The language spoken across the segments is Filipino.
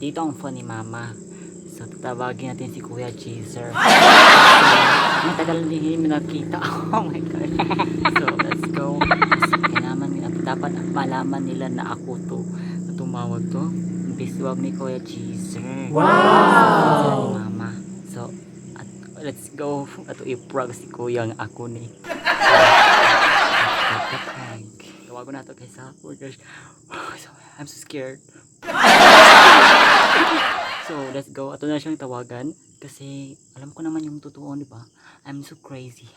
Nandito ang phone ni Mama. So, tatawagin natin si Kuya Cheezer. Matagal hindi nakita. Oh my God. So, let's go. Kasi kailangan dapat malaman nila na ako to. Na tumawag to. Biswag ni Kuya Cheezer. Wow! Ni Mama. So, let's go. Ato i-prog si Kuya ang ako ni. Tawago na to kay sa. Oh gosh. So, I'm so scared. So, let's go. Ato na siyang tawagan. Kasi, alam ko naman yung totoo, di ba? I'm so crazy.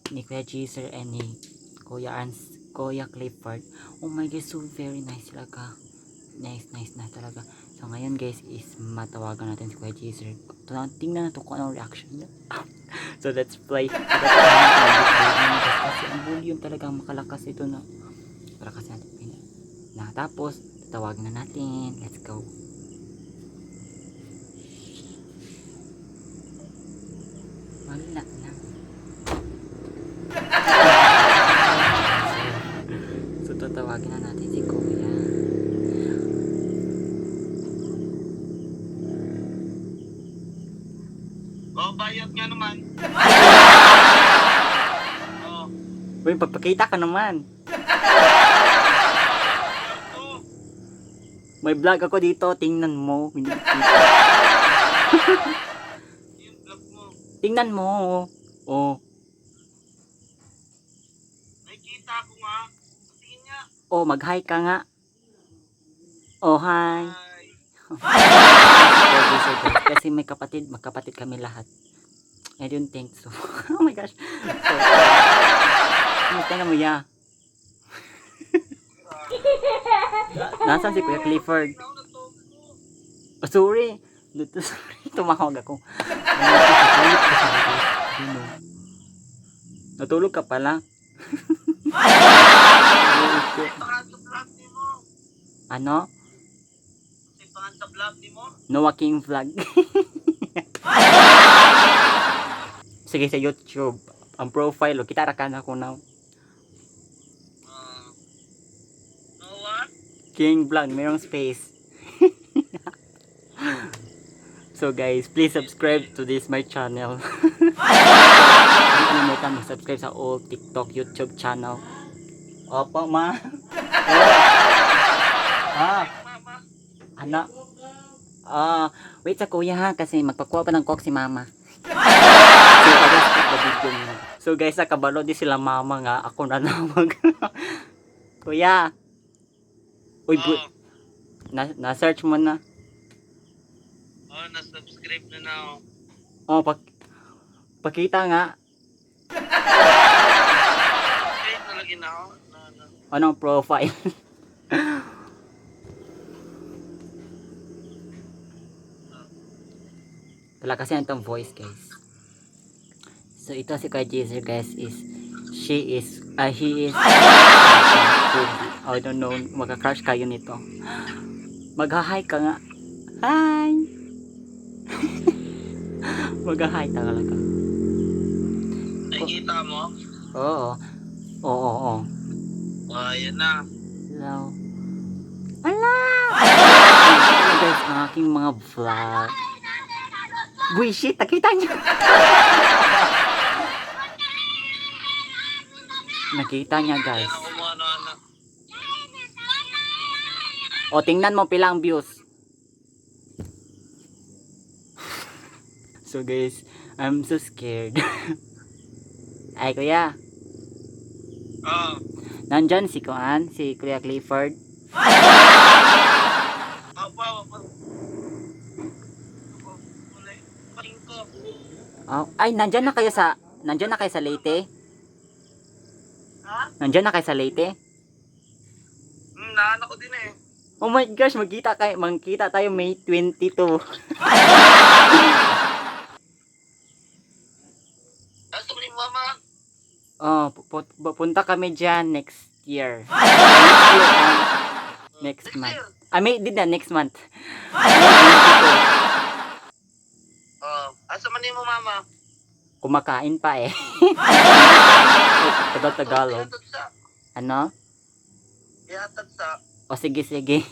Ni Kuya Cheezer and ni Kuya Clifford. Oh my God, so very nice talaga. Nice talaga. So, ngayon guys, is matawagan natin si Kuya Cheezer. Tingnan na to kung anong reaction niya. So, let's play. Kasi ang volume talaga makalakas ito na. Malakas natin. Tapos, tawagin na natin. Let's go. Wala na. So, tatawagin na natin si Kuya. Oh, bayad nga naman. Oh. Uy, papakita ka naman. May vlog ako dito, tingnan mo. Yung vlog mo. Tingnan mo. Oh. Nakikita ko nga. Tingin niya. Oh, mag-hi ka nga. Oh, hi. Ay. Kasi may magkapatid kami lahat. I don't think so. Oh my gosh. So, kumusta na mo ya? Nasaan si Kuya Clifford? Oh, sorry. Tumawag ako. Natulog ka pala. Ano? Sa vlog ni mo? Noah King Vlog. Sige, sa YouTube. Ang profile, kita rakan ako now. Noah? King Vlog, mayroong space. So guys, please subscribe to this my channel. Hindi kalimutan mag-subscribe sa all TikTok, YouTube channel. Opo, ma. Ah, Mama. ano? Wait sa kuya ha, kasi magpakuha pa ng coke si mama. So guys, nakabalo di sila mama nga, ako na nawag. Kuya. Uy, na-search mo na. Oh, na-subscribe na na ako. Oh, pakita nga. Subscribe na lagi na ako. Anong profile? Wala kasi itong voice guys. So ito si Kuya Cheezer guys is he is I don't know, magka-crush kayo nito. Mag-hi ka nga. Hi. Mag-hi talaga. Nakikita mo? Oo. Oo. Oh, yan na. Hello. Ala! Ito guys ang aking mga vlog. Bullshit, nakita niyo. Nakita niya guys. Yan ako mo ano. O tingnan mo pilang views. So guys, I'm so scared. Ay kuya, Oh. nandyan si Kuya Clifford. Apa. Ko. Oh, ay nandyan na kayo sa Leyte? Ha? Nandyan na kayo sa Leyte? Naanak ko din eh. Oh my gosh, magkita tayo May 22. Gusto mo ni mama? Oh, punta kami diyan next year. Next month. Next month. Asa man ni mo mama? Kumakain pa eh. Tagalog. Ihatad sa. Ano? Ihatad sa. O sige, sige.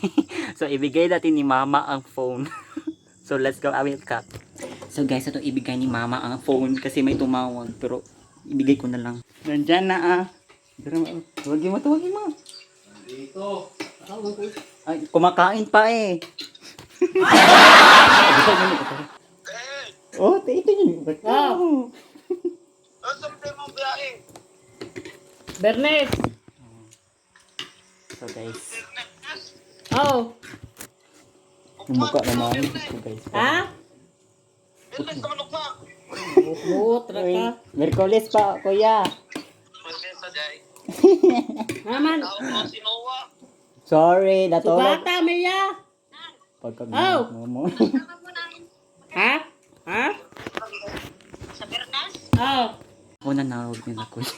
So, ibigay natin ni mama ang phone. So, let's go. I will cut. So, guys, ito ibigay ni mama ang phone kasi may tumawag. Pero, ibigay ko na lang. Nandyan na ah. Tawagin mo, tawagin mo. Dito. Ay, kumakain pa eh. Oh, ito yun. Oh. Ano sa mo biyahe? Bernes. So, guys. Oh. Yung mukha naman. So, guys. Ha? Bilis naman pa. Buot ra ka. Merkulis pa, kuya. Bilis sa day. Naman. Tao mo si Noah. Sorry, natulog. Sugata Mia. Pagka Oh. mo. Ha? Ha? Sa Bernas? Oh. Ako na nawag nila, kuya.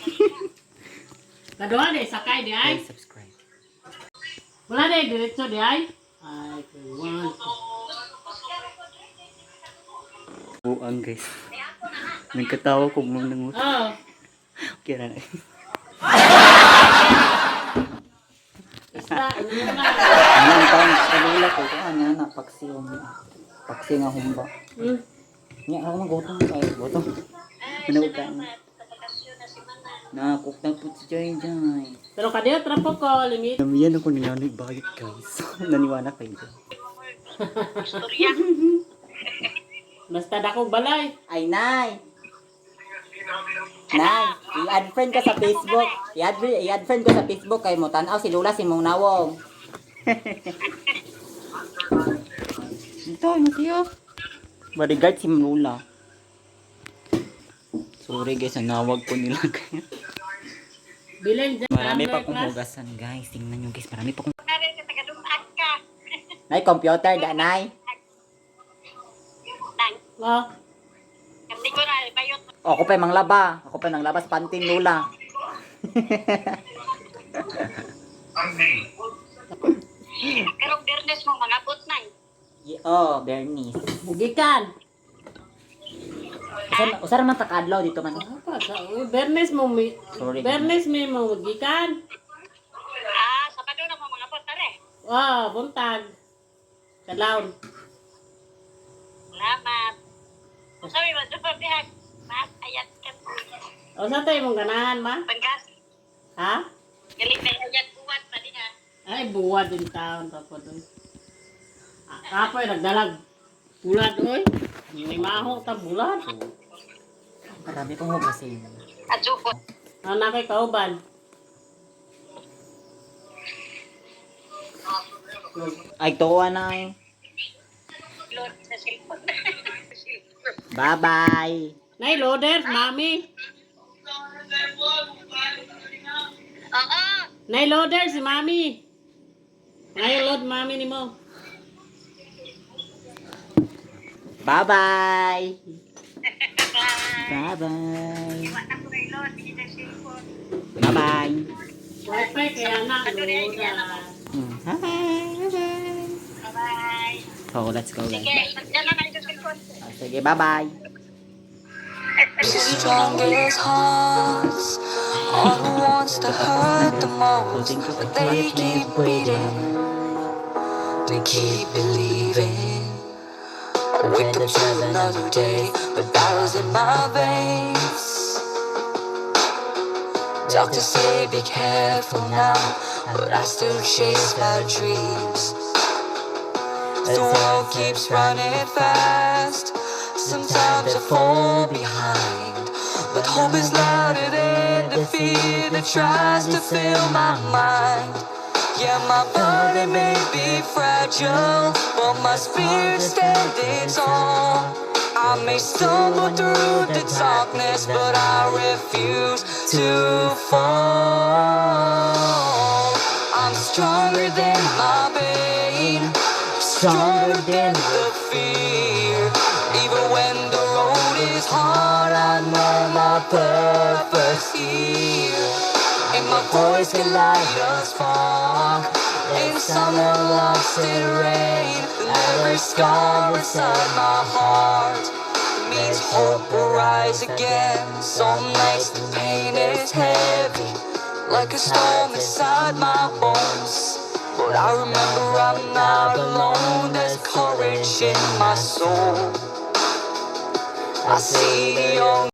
Kaduha di sakay di ay. Please subscribe. Wala di diretso di ay. Ay, kuwan. Buang, guys. Nagkatawa ko mo nang Oh. Okay na. Isa, ano na. Ano pa ang kalula ko? Ano na, paksi yung paksi nga humba. Hmm. Nga ako na gotong ay gotong. Manawag ka. Nakakuk na po si Joy Joy. Pero kadiyo trapo ko limit. Namiyan ako niya nagbayad, guys. Naniwala kayo. Basta dakong balay. Ay, Nay! Nay, i-add friend ka sa Facebook. I-add friend ko sa Facebook kay mo tanaw si Lula si mong nawong. Ito, matiyo. Bodyguard si Lula. Sorry guys, nawag ko nila kayo. Bilin dyan. Marami pa akong hugasan, guys. Tingnan nyo, guys. Marami pa akong... Nay, computer, da, Nay. Oh. Ako pa yung manglaba. Ako pa yung nanglaba sa pantin, Lula. Pero Bernes mo mga bot na. Oh, Bernice. Bugikan. Usa naman takadlaw dito man. Apa sa Bernes mo mi. Sorry. Bernes mi mo bugikan. Ah, Sabado na mo mga bot tare. Wow, buntag. Kadlawon. Salamat. Sabi ba do bihan? Mas ayat kan. O sa tay mong ganahan ma? Panggas. Ha? Galing na ayat buwan pa din ha. Ay buwad din taon tapos doon. Kapoy nagdalag. Bulad oy. May maho ta bulad. Marami kong hugasin. Adjuko. Ano na kay kauban? Ay, tuwa na eh. Lord sa cellphone. Bye-bye. Nay loaders, mami. Oo. Nay loader si mami. Nay load mami ni mo. Bye-bye. Bye-bye. Wala ko kay Lord sa cellphone. Bye-bye. Wi-Fi kaya na loader. Bye-bye. Bye. So, let's go, guys. Sige, magdala na ito cellphone. Sige, bye-bye. Strongest hearts are the ones that hurt the most, but they keep breathing. They keep believing. Wake up to another day, but battles in my veins. Doctors say be careful now, but I still chase my dreams. The world keeps running fast. Sometimes I fall behind, but hope is louder than the fear that tries to fill my mind. Yeah, my body may be fragile, but my spirit's standing tall. I may stumble through the darkness, but I refuse to fall. I'm stronger than my pain, stronger than the fear. Even when the road is hard, I know my purpose here. And my voice can light a spark in summer lost in rain. And every scar inside my heart means hope will rise again. Some nights the pain is heavy, like a storm inside my bones. but I remember I'm not alone. There's courage in my soul. I see the young